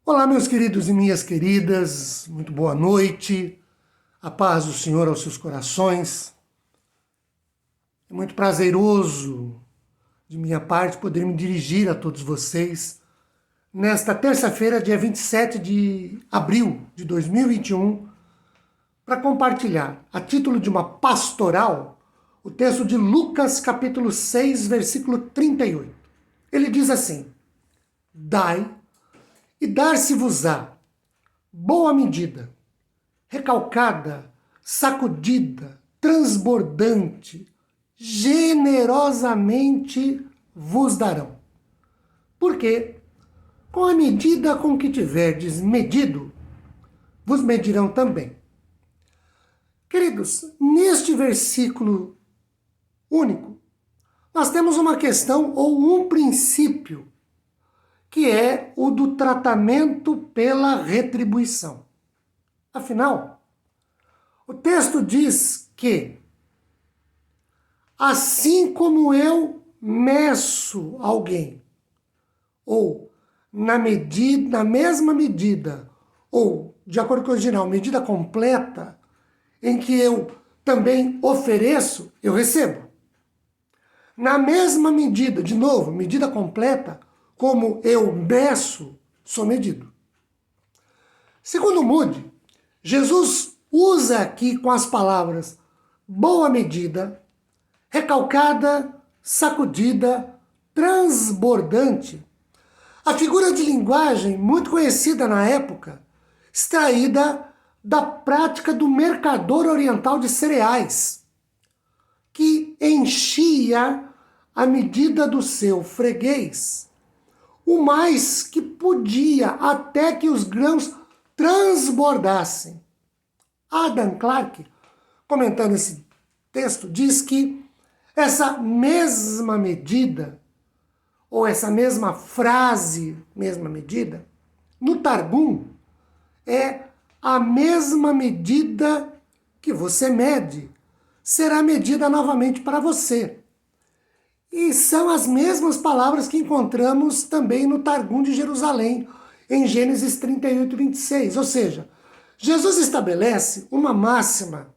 Olá, meus queridos e minhas queridas, muito boa noite, a paz do Senhor aos seus corações. É muito prazeroso de minha parte poder me dirigir a todos vocês nesta terça-feira, dia 27 de abril de 2021, para compartilhar, a título de uma pastoral, o texto de Lucas, capítulo 6, versículo 38. Ele diz assim: Dai e dar-se-vos-á boa medida, recalcada, sacudida, transbordante, generosamente vos darão. Porque, com a medida com que tiverdes medido, vos medirão também. Queridos, neste versículo único, nós temos uma questão ou um princípio, que é o do tratamento pela retribuição. Afinal, o texto diz que, assim como eu meço alguém, ou na mesma medida, ou, de acordo com o original, medida completa, em que eu também ofereço, eu recebo. Na mesma medida, de novo, medida completa, como eu meço, sou medido. Segundo Moody, Jesus usa aqui com as palavras boa medida, recalcada, sacudida, transbordante, a figura de linguagem muito conhecida na época, extraída da prática do mercador oriental de cereais, que enchia a medida do seu freguês, o mais que podia, até que os grãos transbordassem. Adam Clarke, comentando esse texto, diz que essa mesma medida, ou essa mesma frase, mesma medida, no Targum, é a mesma medida que você mede, será medida novamente para você. E são as mesmas palavras que encontramos também no Targum de Jerusalém, em Gênesis 38, 26. Ou seja, Jesus estabelece uma máxima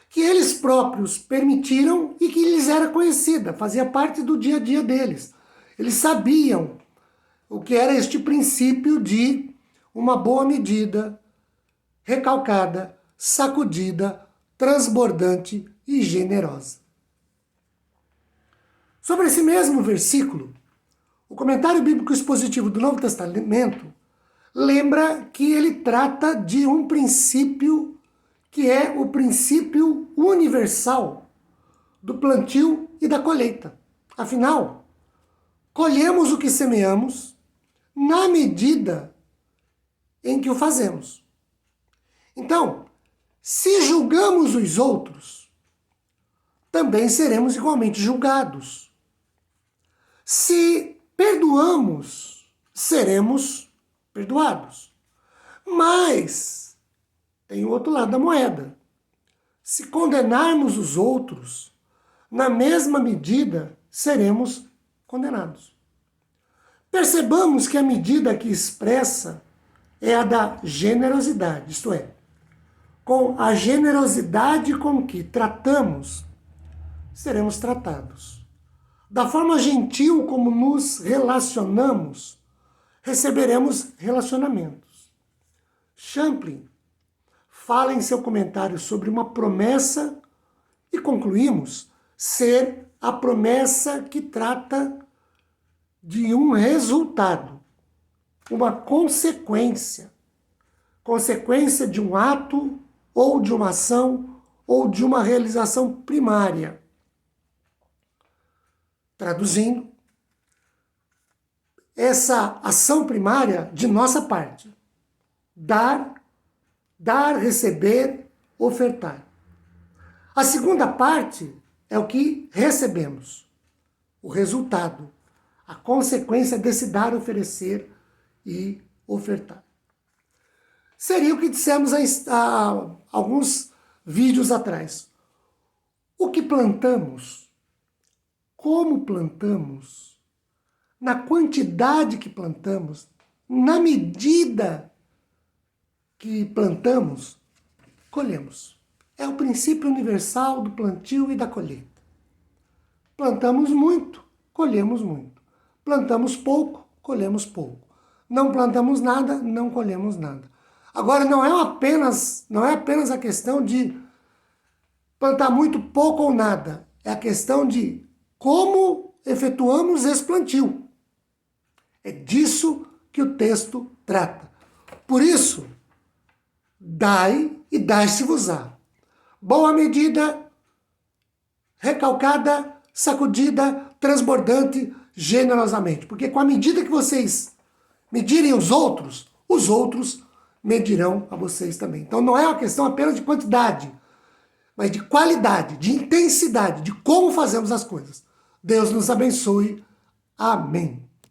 que eles próprios permitiram e que lhes era conhecida, fazia parte do dia a dia deles. Eles sabiam o que era este princípio de uma boa medida, recalcada, sacudida, transbordante e generosa. Sobre esse mesmo versículo, o comentário bíblico expositivo do Novo Testamento lembra que ele trata de um princípio que é o princípio universal do plantio e da colheita. Afinal, colhemos o que semeamos na medida em que o fazemos. Então, se julgamos os outros, também seremos igualmente julgados. Se perdoamos, seremos perdoados. Mas tem o outro lado da moeda. Se condenarmos os outros, na mesma medida, seremos condenados. Percebamos que a medida que expressa é a da generosidade, isto é, com a generosidade com que tratamos, seremos tratados. Da forma gentil como nos relacionamos, receberemos relacionamentos. Champlin fala em seu comentário sobre uma promessa e concluímos ser a promessa que trata de um resultado, uma consequência de um ato ou de uma ação ou de uma realização primária. Traduzindo, essa ação primária de nossa parte. Dar, receber, ofertar. A segunda parte é o que recebemos. O resultado, a consequência desse dar, oferecer e ofertar. Seria o que dissemos há alguns vídeos atrás. O que plantamos, como plantamos, na quantidade que plantamos, na medida que plantamos, colhemos. É o princípio universal do plantio e da colheita. Plantamos muito, colhemos muito. Plantamos pouco, colhemos pouco. Não plantamos nada, não colhemos nada. Agora, não é apenas a questão de plantar muito, pouco ou nada. É a questão de como efetuamos esse plantio. É disso que o texto trata. Por isso, dai e dai-se-vos-á. Boa medida, recalcada, sacudida, transbordante, generosamente. Porque com a medida que vocês medirem os outros medirão a vocês também. Então não é uma questão apenas de quantidade, mas de qualidade, de intensidade, de como fazemos as coisas. Deus nos abençoe. Amém.